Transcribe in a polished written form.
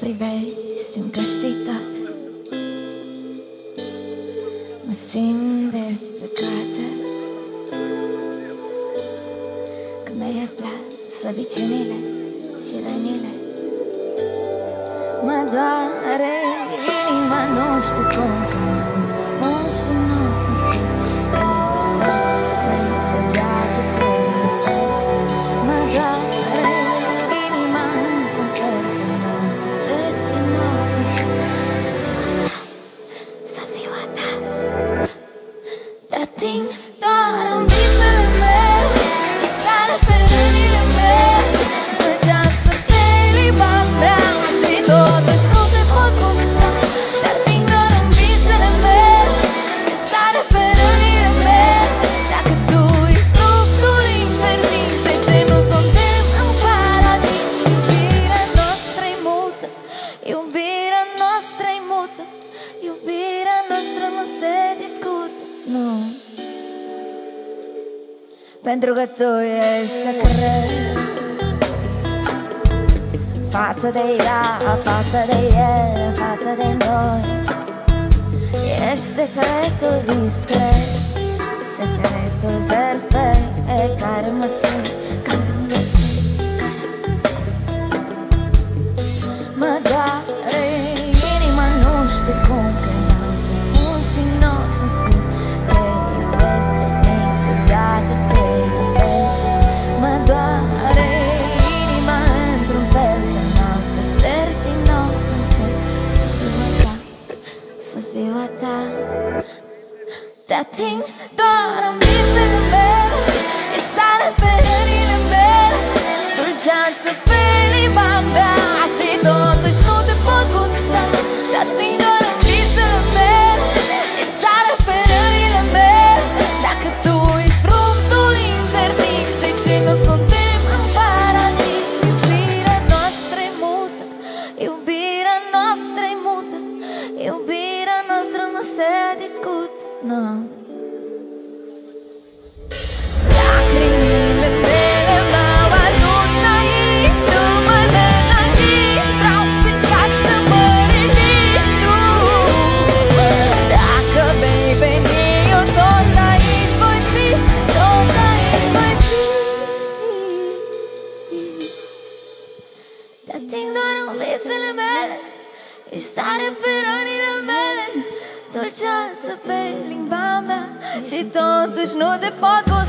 privesc, simt că știi tot. Mă simt despăcată că mi-ai aflat slăbiciunile și rănile. Mă doare inima, nu știu cum, că n-am să spun și nu o să spun. Te iubesc, niciodată te iubesc. Mă doare inima într-un fel, că n-am să cer și nu o să cer. Să fiu a ta, te ating doar în visele mele, sare pe rănile mele, dulceață pe limba mea și totuși nu te pot gusta. Te ating doar în visele mele, sare pe rănile mele. Dacă tu ești fructul interzis, de ce nu suntem în paradis? Iubirea noastră-i mută, iubirea noastră-i mută, iubirea noastră nu se discută, nu. Pentru că tu ești secret față de ea, față de el, față de noi. Ești secretul discret, secretul perfect, care mă ține, care mă ține, care mă ține. Mă doare inima, nu știu cum, că n-am să spun și nu o să spun. Te iubesc, niciodată te iubesc. Mă doare inima într-un fel, că n-am să cer și nu o să încerc. Să fiu a ta, să fiu a ta. Te ating doar în visele mele, e sare pe rănile mele, dulceață pe limba mea și totuși nu te pot gusta. Te ating doar în visele mele, e sare pe rănile mele. Dacă tu ești fructul interzis, de ce nu suntem în paradis? Iubirea noastră-i mută, iubirea noastră-i mută, iubirea noastră nu se discută, nu. Lacrimile mele m-au adus aici, tu mă melodii, vreau să caci să mă ridici tu. Dacă vei veni, eu tot aici voi fi, tot aici voi fi. Te ating doar în visele mele, ești sare pe rănile mele, dulceață pe limba mea și totuși nu te pot gusta.